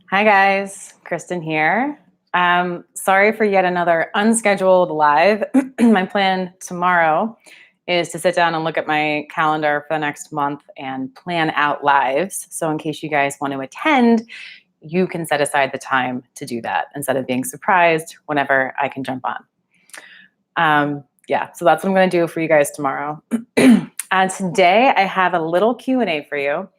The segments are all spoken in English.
Hi guys, Kristin here. Sorry for yet another unscheduled live. My plan tomorrow is to sit down and look at my calendar for the next month and plan out lives. So in case you guys want to attend, you can set aside the time to do that instead of being surprised whenever I can jump on. So that's what I'm going to do for you guys tomorrow. Today I have a little Q&A for you.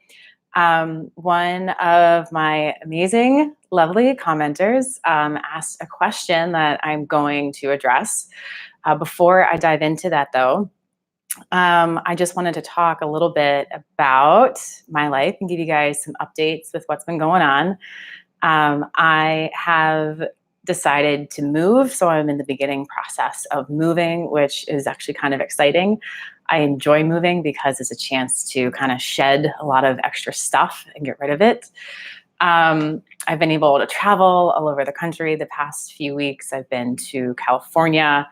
One of my amazing, lovely commenters asked a question that I'm going to address. Before I dive into that though, I just wanted to talk a little bit about my life and give you guys some updates with what's been going on. I have decided to move, so I'm in the beginning process of moving, which is actually kind of exciting. I enjoy moving because it's a chance to kind of shed a lot of extra stuff and get rid of it. I've been able to travel all over the country the past few weeks. I've been to California.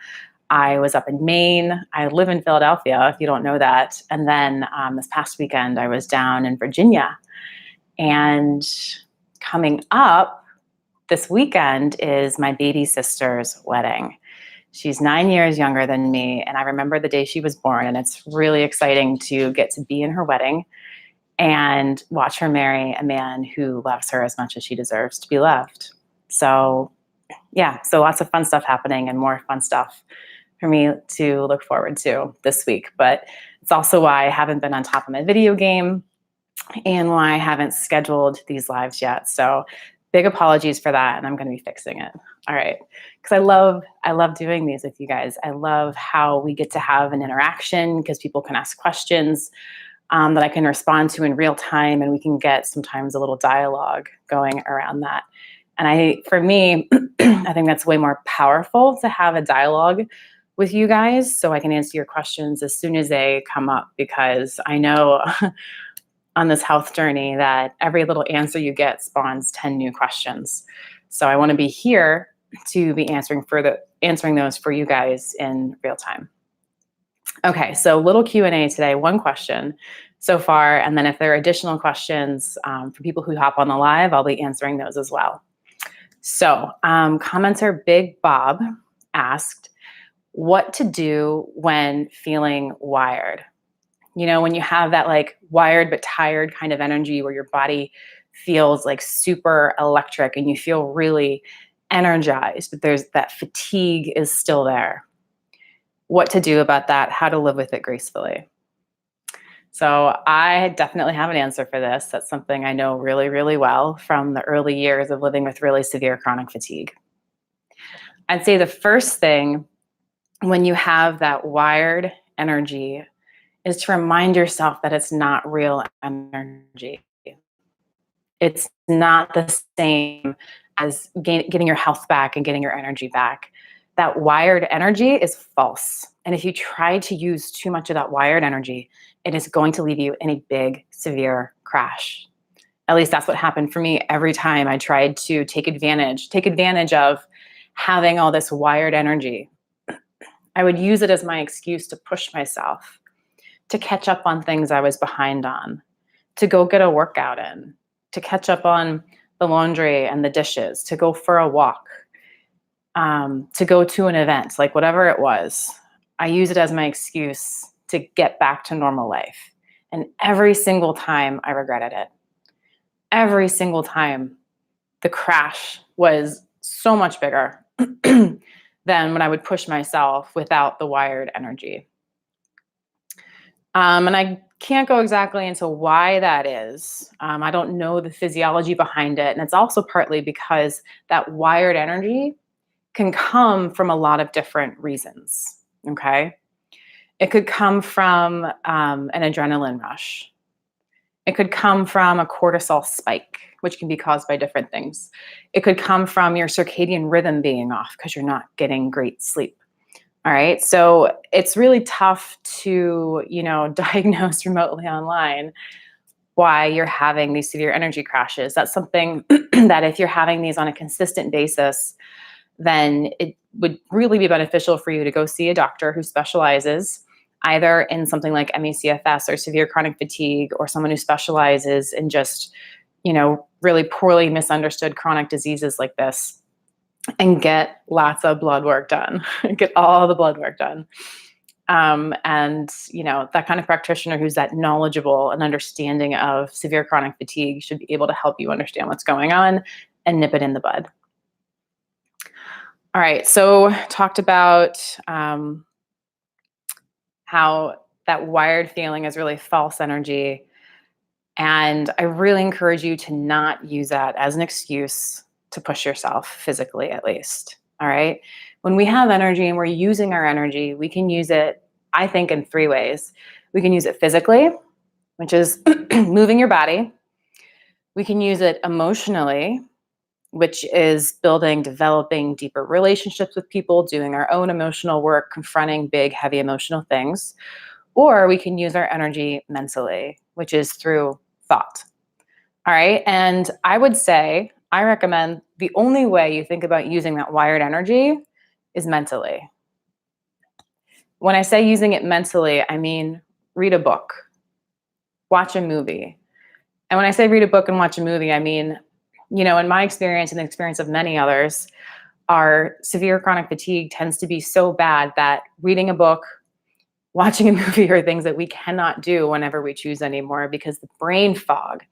I was up in Maine. I live in Philadelphia, if you don't know that. And then this past weekend, I was down in Virginia. And coming up this weekend is my baby sister's wedding. She's 9 years younger than me, and I remember the day she was born, and it's really exciting to get to be in her wedding and watch her marry a man who loves her as much as she deserves to be loved. So lots of fun stuff happening and more fun stuff for me to look forward to this week. But it's also why I haven't been on top of my video game and why I haven't scheduled these lives yet. So big apologies for that, and I'm going to be fixing it. All right, because I love doing these with you guys. I love how we get to have an interaction because people can ask questions that I can respond to in real time, and we can get sometimes a little dialogue going around that. And for me, I think that's way more powerful to have a dialogue with you guys so I can answer your questions as soon as they come up, because I know on this health journey that every little answer you get spawns 10 new questions. So I want to be here to be answering those for you guys in real time. Okay, so little Q&A today, one question so far, and then if there are additional questions for people who hop on the live, I'll be answering those as well. So commenter Big Bob asked, what to do when feeling wired? You know, when you have that like wired but tired kind of energy where your body feels like super electric and you feel really energized, but there's that fatigue is still there. What to do about that, how to live with it gracefully. So I definitely have an answer for this. That's something I know really, really well from the early years of living with really severe chronic fatigue. I'd say the first thing when you have that wired energy is to remind yourself that it's not real energy. It's not the same as getting your health back and getting your energy back. That wired energy is false. And if you try to use too much of that wired energy, it is going to leave you in a big, severe crash. At least that's what happened for me every time I tried to take advantage of having all this wired energy. I would use it as my excuse to push myself, to catch up on things I was behind on, to go get a workout in, to catch up on the laundry and the dishes, to go for a walk, to go to an event, like whatever it was. I use it as my excuse to get back to normal life. And every single time I regretted it. Every single time the crash was so much bigger than when I would push myself without the wired energy. And I can't go exactly into why that is. I don't know the physiology behind it. And it's also partly because that wired energy can come from a lot of different reasons, okay? It could come from an adrenaline rush. It could come from a cortisol spike, which can be caused by different things. It could come from your circadian rhythm being off because you're not getting great sleep. All right, so it's really tough to, diagnose remotely online why you're having these severe energy crashes. That's something that if you're having these on a consistent basis, then it would really be beneficial for you to go see a doctor who specializes either in something like ME/CFS or severe chronic fatigue, or someone who specializes in just, really poorly misunderstood chronic diseases like this and get lots of blood work done, get all the blood work done. And that kind of practitioner who's that knowledgeable and understanding of severe chronic fatigue should be able to help you understand what's going on and nip it in the bud. All right, so talked about how that wired feeling is really false energy. And I really encourage you to not use that as an excuse to push yourself physically, at least. All right. When we have energy and we're using our energy, we can use it, I think, in 3 ways. We can use it physically, which is moving your body. We can use it emotionally, which is developing deeper relationships with people, doing our own emotional work, confronting big, heavy emotional things. Or we can use our energy mentally, which is through thought. All right. And I would say, I recommend the only way you think about using that wired energy is mentally. When I say using it mentally, I mean read a book, watch a movie. And when I say read a book and watch a movie, I mean, in my experience and the experience of many others, our severe chronic fatigue tends to be so bad that reading a book, watching a movie are things that we cannot do whenever we choose anymore because the brain fog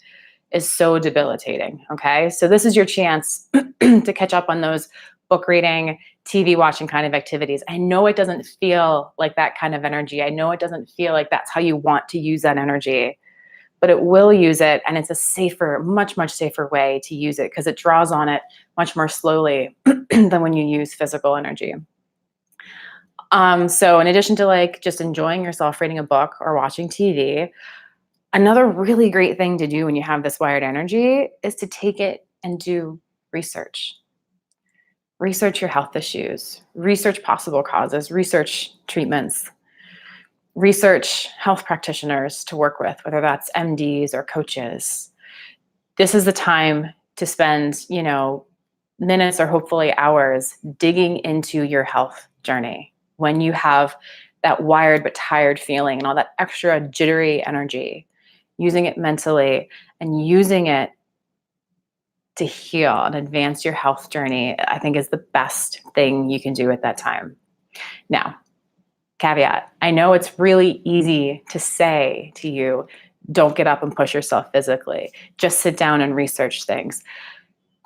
is so debilitating. Okay. So this is your chance to catch up on those book reading, TV watching kind of activities. I know it doesn't feel like that kind of energy. I know it doesn't feel like that's how you want to use that energy, but it will use it. And it's a safer, much, much safer way to use it because it draws on it much more slowly than when you use physical energy. So in addition to just enjoying yourself reading a book or watching TV, another really great thing to do when you have this wired energy is to take it and do research. Research your health issues, research possible causes, research treatments, research health practitioners to work with, whether that's MDs or coaches. This is the time to spend, minutes or hopefully hours digging into your health journey when you have that wired but tired feeling and all that extra jittery energy, using it mentally and using it to heal and advance your health journey, I think is the best thing you can do at that time. Now, caveat, I know it's really easy to say to you, don't get up and push yourself physically. Just sit down and research things.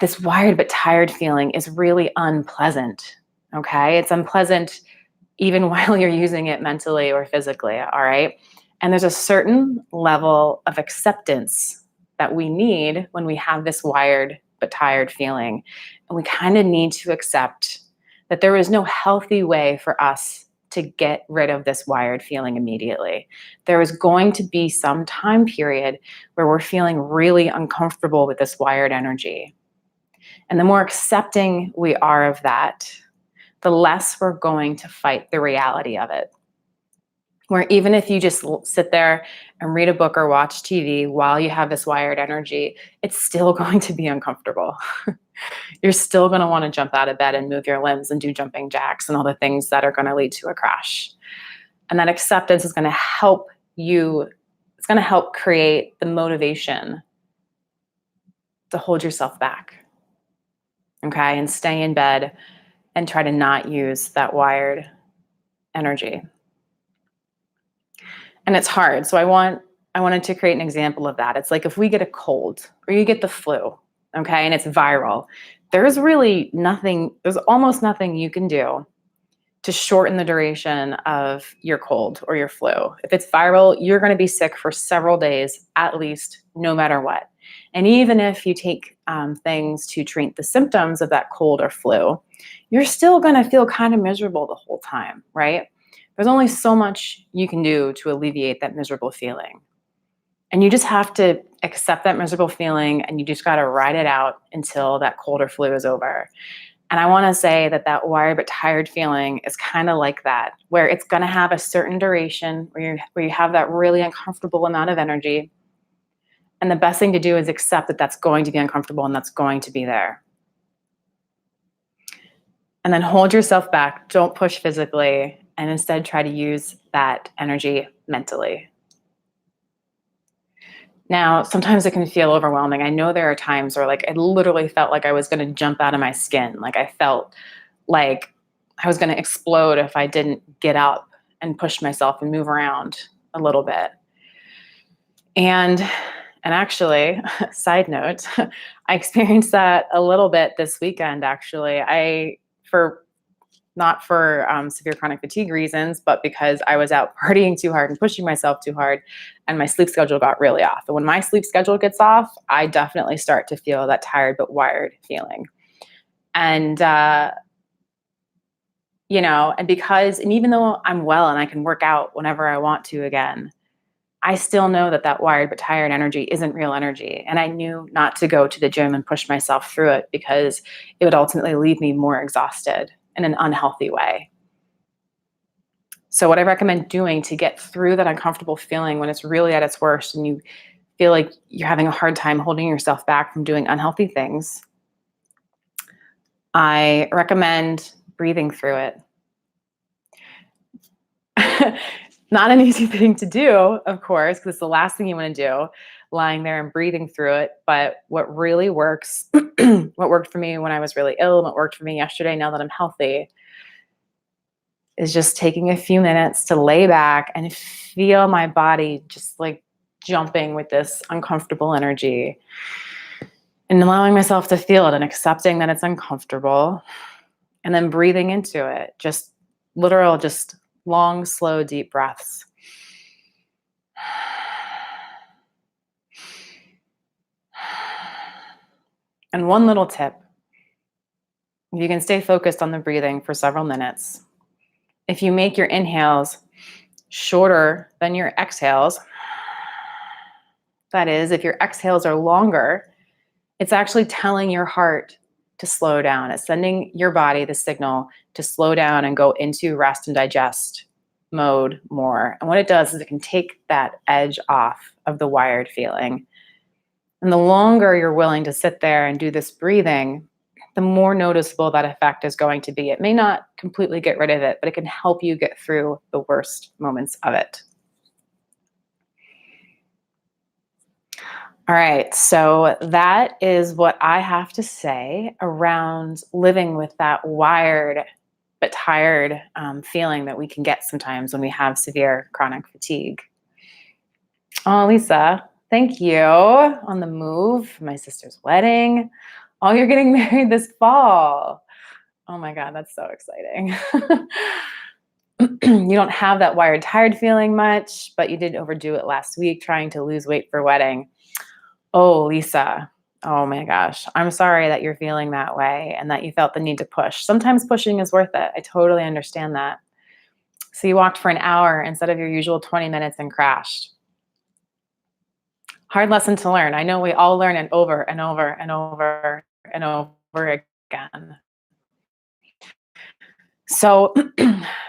This wired but tired feeling is really unpleasant, okay? It's unpleasant even while you're using it mentally or physically, all right? And there's a certain level of acceptance that we need when we have this wired but tired feeling. And we kind of need to accept that there is no healthy way for us to get rid of this wired feeling immediately. There is going to be some time period where we're feeling really uncomfortable with this wired energy. And the more accepting we are of that, the less we're going to fight the reality of it. Where even if you just sit there and read a book or watch TV while you have this wired energy, it's still going to be uncomfortable. You're still going to want to jump out of bed and move your limbs and do jumping jacks and all the things that are going to lead to a crash. And that acceptance is going to help you, it's going to help create the motivation to hold yourself back. Okay, and stay in bed and try to not use that wired energy. And it's hard. So I wanted to create an example of that. It's like if we get a cold or you get the flu, okay, and it's viral, there's almost nothing you can do to shorten the duration of your cold or your flu. If it's viral, you're going to be sick for several days at least, no matter what. And even if you take things to treat the symptoms of that cold or flu, you're still going to feel kind of miserable the whole time, right? There's only so much you can do to alleviate that miserable feeling. And you just have to accept that miserable feeling and you just got to ride it out until that cold or flu is over. And I want to say that wired but tired feeling is kind of like that, where it's going to have a certain duration where you have that really uncomfortable amount of energy. And the best thing to do is accept that that's going to be uncomfortable and that's going to be there. And then hold yourself back. Don't push physically, and instead try to use that energy mentally. Now, sometimes it can feel overwhelming. I know there are times where like I literally felt like I was going to jump out of my skin. Like I felt like I was going to explode if I didn't get up and push myself and move around a little bit. And actually, side note, I experienced that a little bit this weekend actually. I for not for severe chronic fatigue reasons, but because I was out partying too hard and pushing myself too hard, and my sleep schedule got really off. And when my sleep schedule gets off, I definitely start to feel that tired but wired feeling. And and even though I'm well and I can work out whenever I want to again, I still know that that wired but tired energy isn't real energy. And I knew not to go to the gym and push myself through it because it would ultimately leave me more exhausted in an unhealthy way. So what I recommend doing to get through that uncomfortable feeling when it's really at its worst and you feel like you're having a hard time holding yourself back from doing unhealthy things, I recommend breathing through it. Not an easy thing to do, of course, because it's the last thing you want to do, lying there and breathing through it. But what really works, what worked for me when I was really ill, what worked for me yesterday, now that I'm healthy, is just taking a few minutes to lay back and feel my body just like jumping with this uncomfortable energy and allowing myself to feel it and accepting that it's uncomfortable and then breathing into it. Just long, slow, deep breaths. And one little tip, if you can stay focused on the breathing for several minutes, if you make your inhales shorter than your exhales, that is, if your exhales are longer, it's actually telling your heart to slow down. It's sending your body the signal to slow down and go into rest and digest mode more. And what it does is it can take that edge off of the wired feeling. And the longer you're willing to sit there and do this breathing, the more noticeable that effect is going to be. It may not completely get rid of it, but it can help you get through the worst moments of it. All right, so that is what I have to say around living with that wired but tired feeling that we can get sometimes when we have severe chronic fatigue. Oh, Lisa, thank you. On the move for my sister's wedding. Oh, you're getting married this fall. Oh my God, that's so exciting. You don't have that wired tired feeling much, but you did overdo it last week trying to lose weight for wedding. Oh, Lisa. Oh my gosh. I'm sorry that you're feeling that way and that you felt the need to push. Sometimes pushing is worth it. I totally understand that. So you walked for an hour instead of your usual 20 minutes and crashed. Hard lesson to learn. I know we all learn it over and over and over and over again. So,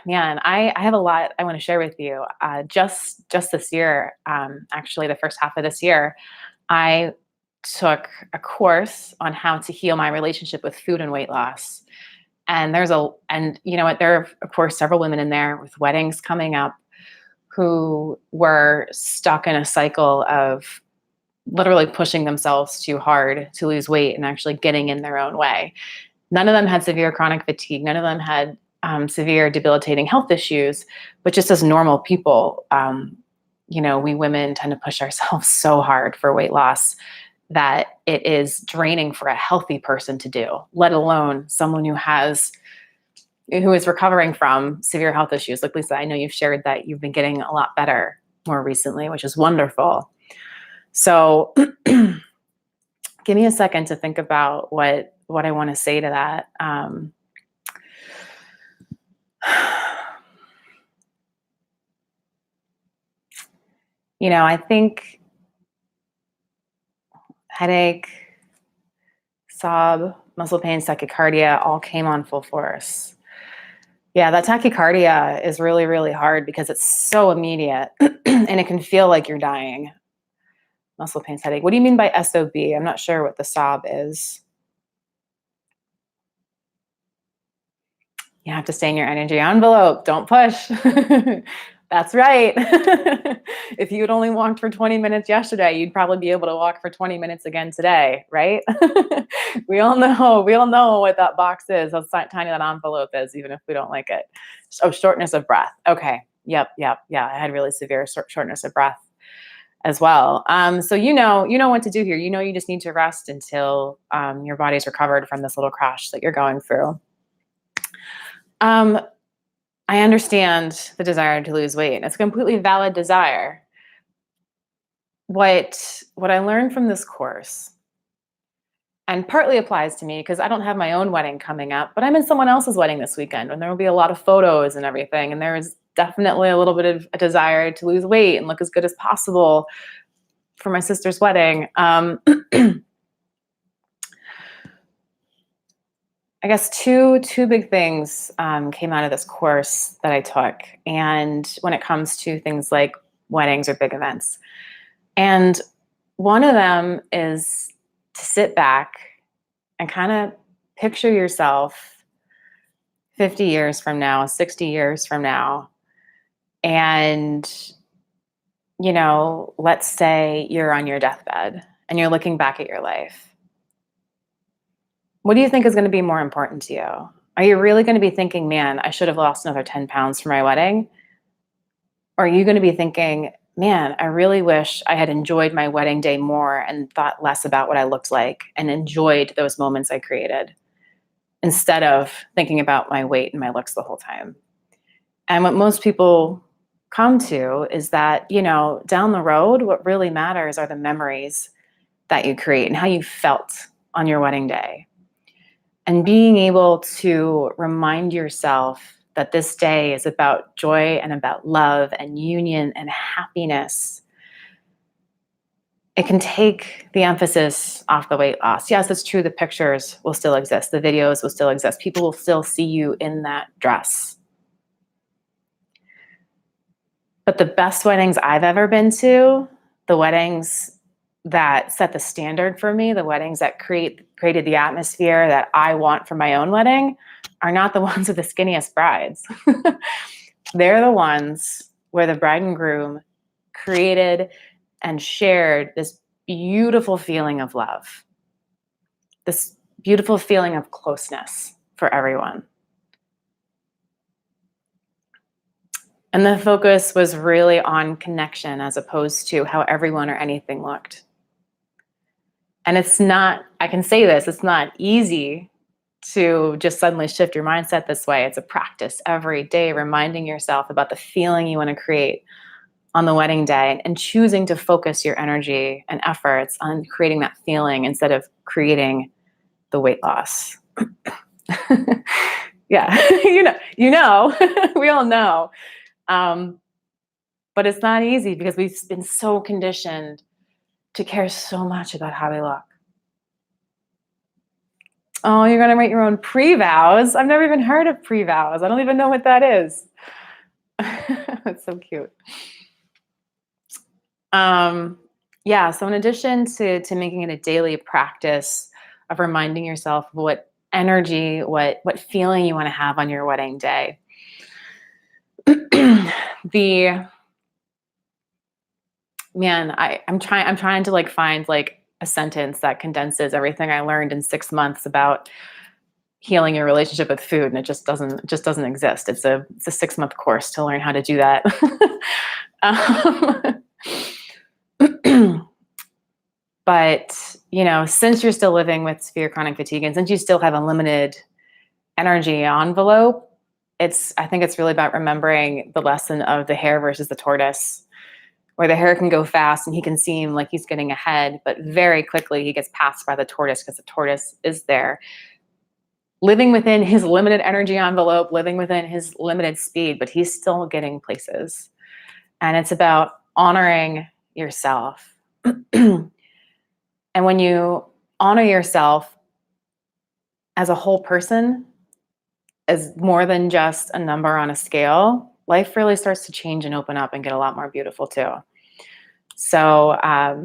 man, I have a lot I want to share with you. Just this year, actually, the first half of this year, I took a course on how to heal my relationship with food and weight loss. And you know what? There are, of course, several women in there with weddings coming up who were stuck in a cycle of literally pushing themselves too hard to lose weight and actually getting in their own way. None of them had severe chronic fatigue. None of them had severe debilitating health issues, but just as normal people, we women tend to push ourselves so hard for weight loss that it is draining for a healthy person to do, let alone someone who is recovering from severe health issues. Like Lisa, I know you've shared that you've been getting a lot better more recently, which is wonderful. So give me a second to think about what I want to say to that. I think headache, sob, muscle pains, tachycardia all came on full force. Yeah, that tachycardia is really, really hard because it's so immediate and it can feel like you're dying. Muscle pains, headache. What do you mean by SOB? I'm not sure what the sob is. You have to stay in your energy envelope. Don't push. That's right. If you had only walked for 20 minutes yesterday, you'd probably be able to walk for 20 minutes again today, right? We all know what that box is, how tiny that envelope is, even if we don't like it. So shortness of breath. Okay. Yep. Yeah. I had really severe shortness of breath as well. So you know what to do here. You just need to rest until your body's recovered from this little crash that you're going through. Um, I understand the desire to lose weight. It's a completely valid desire. What I learned from this course, and partly applies to me because I don't have my own wedding coming up, but I'm in someone else's wedding this weekend, and there will be a lot of photos and everything. And there is definitely a little bit of a desire to lose weight and look as good as possible for my sister's wedding. I guess two big things came out of this course that I took, and when it comes to things like weddings or big events, and one of them is to sit back and kind of picture yourself 50 years from now, 60 years from now, and let's say you're on your deathbed and you're looking back at your life. What do you think is going to be more important to you? Are you really going to be thinking, man, I should have lost another 10 pounds for my wedding? Or are you going to be thinking, man, I really wish I had enjoyed my wedding day more and thought less about what I looked like and enjoyed those moments I created instead of thinking about my weight and my looks the whole time? And what most people come to is that, down the road, what really matters are the memories that you create and how you felt on your wedding day. And being able to remind yourself that this day is about joy and about love and union and happiness. It can take the emphasis off the weight loss. Yes, it's true. The pictures will still exist. The videos will still exist. People will still see you in that dress. But the best weddings I've ever been to, the weddings that set the standard for me, the weddings that created the atmosphere that I want for my own wedding, are not the ones with the skinniest brides. They're the ones where the bride and groom created and shared this beautiful feeling of love, this beautiful feeling of closeness for everyone. And the focus was really on connection as opposed to how everyone or anything looked. And I can say this, it's not easy to just suddenly shift your mindset this way. It's a practice every day, reminding yourself about the feeling you want to create on the wedding day and choosing to focus your energy and efforts on creating that feeling instead of creating the weight loss. Yeah, we all know. But it's not easy because we've been so conditioned to care so much about how we look. Oh, you're going to write your own pre-vows? I've never even heard of pre-vows. I don't even know what that is. That's so cute. So in addition to making it a daily practice of reminding yourself what energy, what feeling you want to have on your wedding day, I'm trying to find a sentence that condenses everything I learned in 6 months about healing your relationship with food, and it just doesn't exist. It's a 6-month course to learn how to do that. But since you're still living with severe chronic fatigue, and since you still have a limited energy envelope, I think it's really about remembering the lesson of the hare versus the tortoise, where the hare can go fast and he can seem like he's getting ahead, but very quickly he gets passed by the tortoise because the tortoise is there, living within his limited energy envelope, living within his limited speed, but he's still getting places. And it's about honoring yourself. And when you honor yourself as a whole person, as more than just a number on a scale, life really starts to change and open up and get a lot more beautiful too. So, I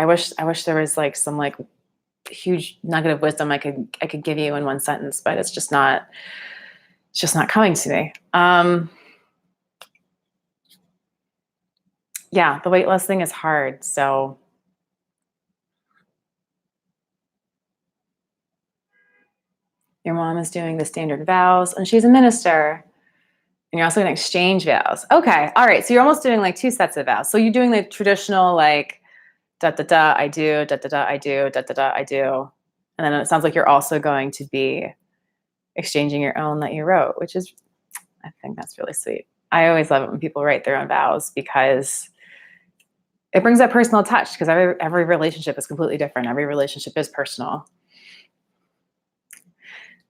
wish there was some huge nugget of wisdom I could give you in one sentence, but it's just not It's just not coming to me. Yeah, the weight loss thing is hard. So your mom is doing the standard vows and she's a minister. And you're also going to exchange vows. Okay. All right. So you're almost doing like 2 sets of vows. So you're doing the traditional, like, da da da, I do, da da da, I do, da da da, I do. And then it sounds like you're also going to be exchanging your own that you wrote, which is, I think that's really sweet. I always love it when people write their own vows because it brings that personal touch, because every relationship is completely different. Every relationship is personal.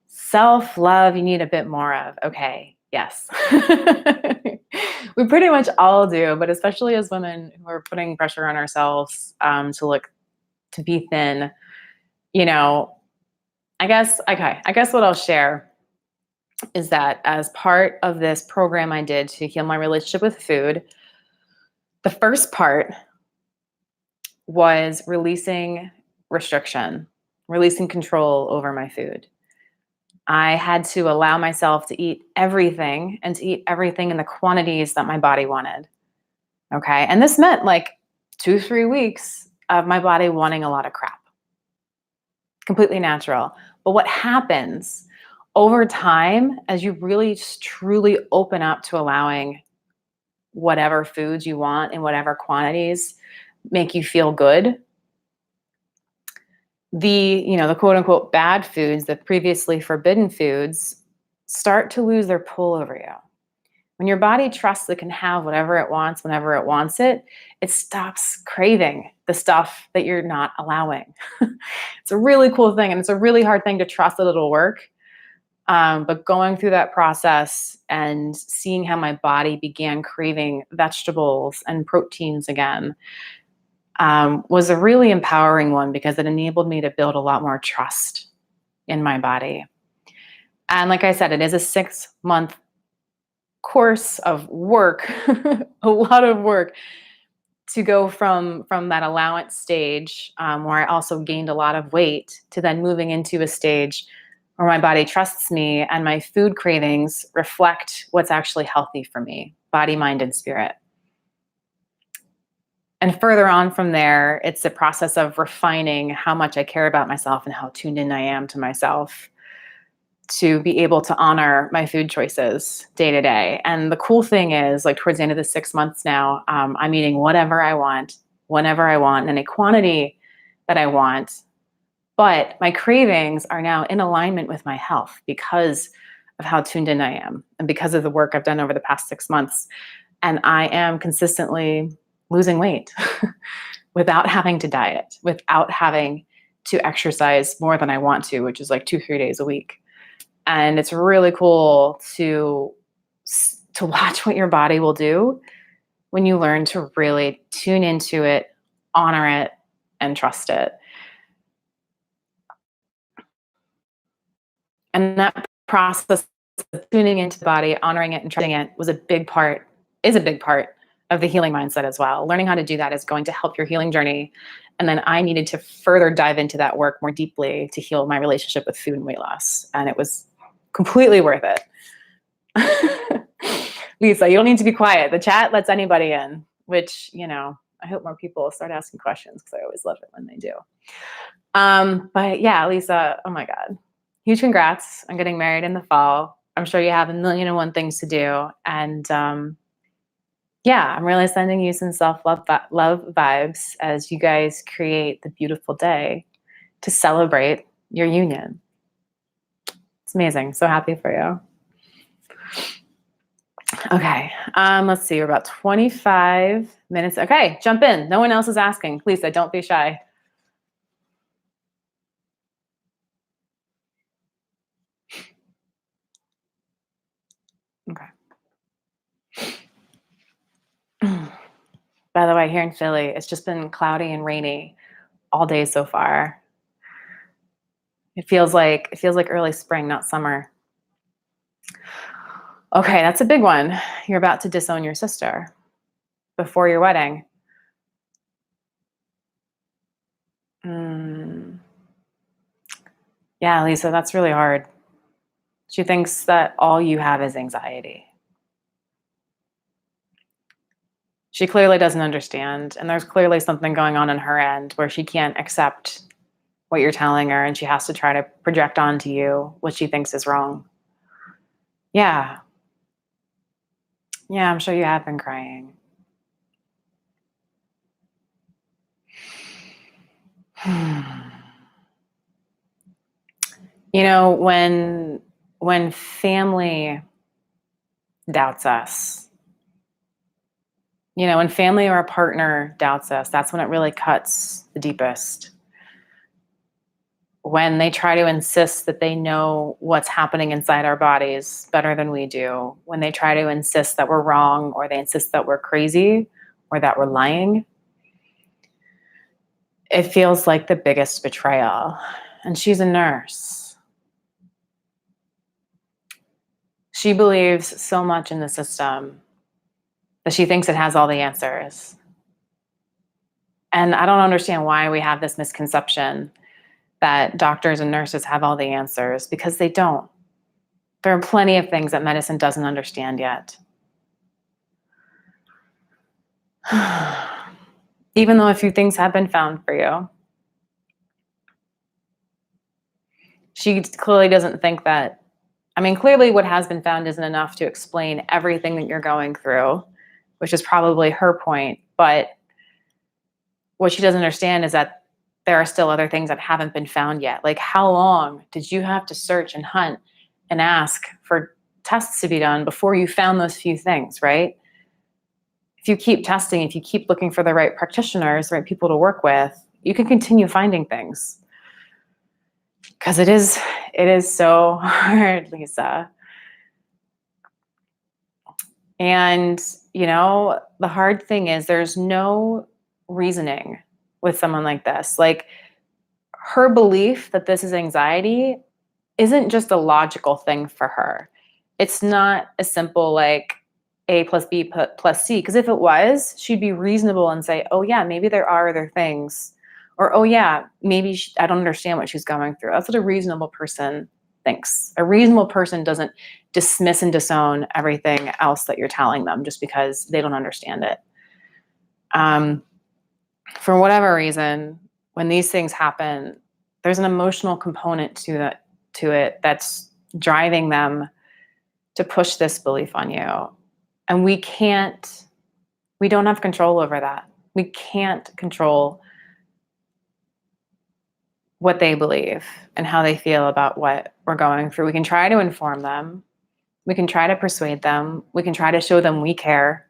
Self-love, you need a bit more of. Okay, yes. We pretty much all do, but especially as women who are putting pressure on ourselves to be thin, I guess what I'll share is that as part of this program I did to heal my relationship with food, the first part was releasing restriction, releasing control over my food. I had to allow myself to eat everything and to eat everything in the quantities that my body wanted. Okay. And this meant like 2-3 weeks of my body wanting a lot of crap. Completely natural. But what happens over time, as you really just truly open up to allowing whatever foods you want in whatever quantities make you feel good, the quote unquote bad foods, the previously forbidden foods, start to lose their pull over you. When your body trusts it can have whatever it wants, whenever it wants it, it stops craving the stuff that you're not allowing. It's a really cool thing, and it's a really hard thing to trust that it'll work. But going through that process and seeing how my body began craving vegetables and proteins again was a really empowering one, because it enabled me to build a lot more trust in my body. And like I said, it is a 6-month course of work, a lot of work, to go from that allowance stage, where I also gained a lot of weight, to then moving into a stage where my body trusts me and my food cravings reflect what's actually healthy for me, body, mind, and spirit. And further on from there, it's a process of refining how much I care about myself and how tuned in I am to myself, to be able to honor my food choices day to day. And the cool thing is, like, towards the end of the 6 months now, I'm eating whatever I want, whenever I want, in a quantity that I want. But my cravings are now in alignment with my health because of how tuned in I am and because of the work I've done over the past 6 months. And I am consistently losing weight without having to diet, without having to exercise more than I want to, which is like 2-3 days a week. And it's really cool to watch what your body will do when you learn to really tune into it, honor it, and trust it. And that process of tuning into the body, honoring it, and trusting it is a big part of the healing mindset as well. Learning how to do that is going to help your healing journey. And then I needed to further dive into that work more deeply to heal my relationship with food and weight loss. And it was completely worth it. Lisa, you don't need to be quiet. The chat lets anybody in, which, I hope more people start asking questions, because I always love it when they do. But yeah, Lisa, oh my God. Huge congrats on getting married in the fall. I'm sure you have 1,000,001 things to do. And yeah, I'm really sending you some self-love vibes as you guys create the beautiful day to celebrate your union. It's amazing. So happy for you. Okay, let's see. We're about 25 minutes. Okay, jump in. No one else is asking. Lisa, don't be shy. Okay. By the way, here in Philly, it's just been cloudy and rainy all day so far. It feels like early spring, not summer. Okay, that's a big one. You're about to disown your sister before your wedding. Yeah, Lisa, that's really hard. She thinks that all you have is anxiety. She clearly doesn't understand, and there's clearly something going on her end where she can't accept what you're telling her, and she has to try to project onto you what she thinks is wrong. Yeah. Yeah, I'm sure you have been crying. You know, when family doubts us, when family or a partner doubts us, that's when it really cuts the deepest. When they try to insist that they know what's happening inside our bodies better than we do, when they try to insist that we're wrong, or they insist that we're crazy, or that we're lying, it feels like the biggest betrayal. And she's a nurse. She believes so much in the system that she thinks it has all the answers. And I don't understand why we have this misconception that doctors and nurses have all the answers, because they don't. There are plenty of things that medicine doesn't understand yet. Even though a few things have been found for you, she clearly doesn't think that. Clearly what has been found isn't enough to explain everything that you're going through, which is probably her point. But what she doesn't understand is that there are still other things that haven't been found yet. Like, how long did you have to search and hunt and ask for tests to be done before you found those few things, right? If you keep testing, if you keep looking for the right practitioners, the right people to work with, you can continue finding things. Because it is so hard, Lisa. And, the hard thing is there's no reasoning with someone like this. Like, her belief that this is anxiety isn't just a logical thing for her. It's not a simple like A plus B plus C. Because if it was, she'd be reasonable and say, oh yeah, maybe there are other things. Or, oh yeah, maybe I don't understand what she's going through. That's what a reasonable person thinks. A reasonable person doesn't dismiss and disown everything else that you're telling them just because they don't understand it. For whatever reason, when these things happen, there's an emotional component to it that's driving them to push this belief on you. And we don't have control over that. We can't control what they believe and how they feel about what we're going through. We can try to inform them. We can try to persuade them. We can try to show them we care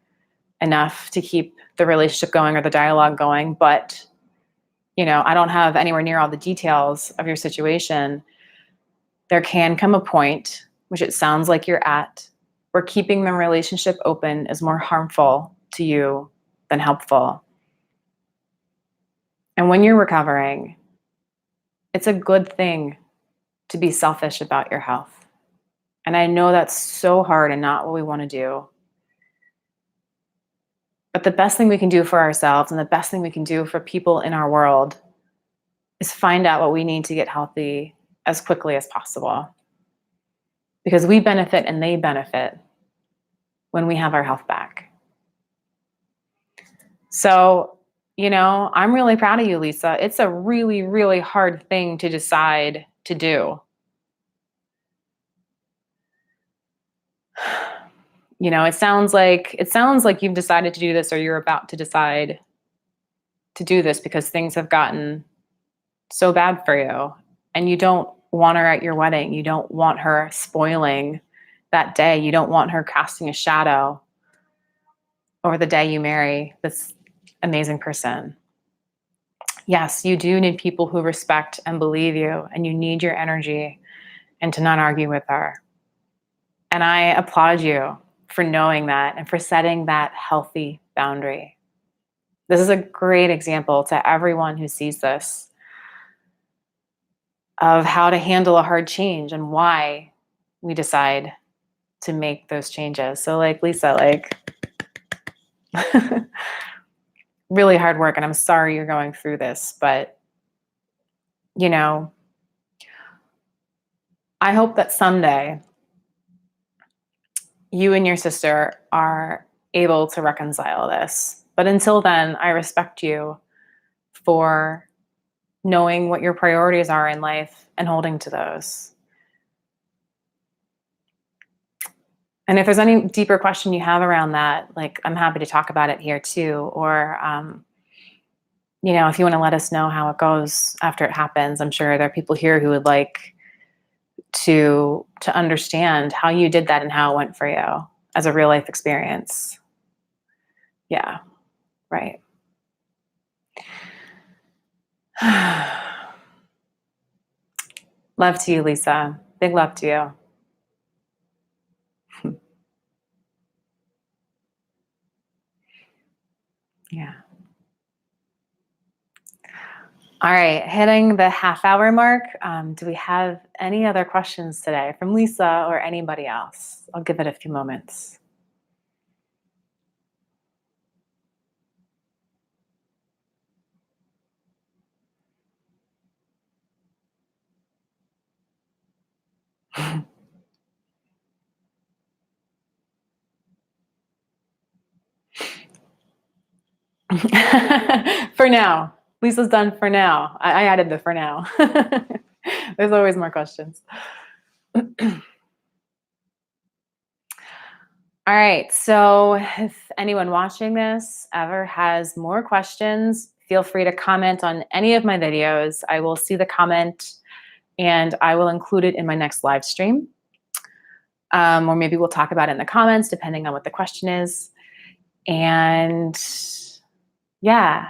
enough to keep the relationship going or the dialogue going. But, I don't have anywhere near all the details of your situation. There can come a point, which it sounds like you're at, where keeping the relationship open is more harmful to you than helpful. And when you're recovering, it's a good thing to be selfish about your health. And I know that's so hard and not what we want to do. But the best thing we can do for ourselves and the best thing we can do for people in our world is find out what we need to get healthy as quickly as possible. Because we benefit and they benefit when we have our health back. So, I'm really proud of you, Lisa. It's a really, really hard thing to decide to do. It sounds like you've decided to do this, or you're about to decide to do this because things have gotten so bad for you, and you don't want her at your wedding. You don't want her spoiling that day. You don't want her casting a shadow over the day you marry this amazing person. Yes, you do need people who respect and believe you, and you need your energy and to not argue with her. And I applaud you for knowing that and for setting that healthy boundary. This is a great example to everyone who sees this of how to handle a hard change and why we decide to make those changes. So Lisa, really hard work, and I'm sorry you're going through this, but I hope that someday you and your sister are able to reconcile this. But until then, I respect you for knowing what your priorities are in life and holding to those. And if there's any deeper question you have around that, like, I'm happy to talk about it here too. Or, if you want to let us know how it goes after it happens, I'm sure there are people here who would like to understand how you did that and how it went for you as a real life experience. Yeah, right. Love to you, Lisa. Big love to you. Yeah. All right, hitting the half hour mark. Do we have any other questions today from Lisa or anybody else? I'll give it a few moments. For now. Lisa's done for now. I added the for now. There's always more questions. All right. So if anyone watching this ever has more questions, feel free to comment on any of my videos. I will see the comment and I will include it in my next live stream. Or maybe we'll talk about it in the comments, depending on what the question is. And yeah,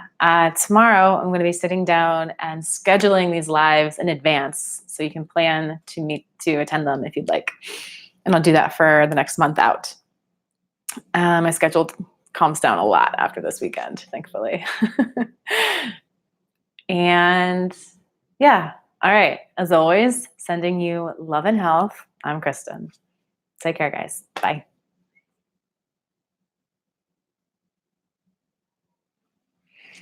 tomorrow I'm going to be sitting down and scheduling these lives in advance so you can plan to attend them if you'd like. And I'll do that for the next month out. My schedule calms down a lot after this weekend, thankfully. And yeah, all right. As always, sending you love and health. I'm Kristin. Take care, guys. Bye.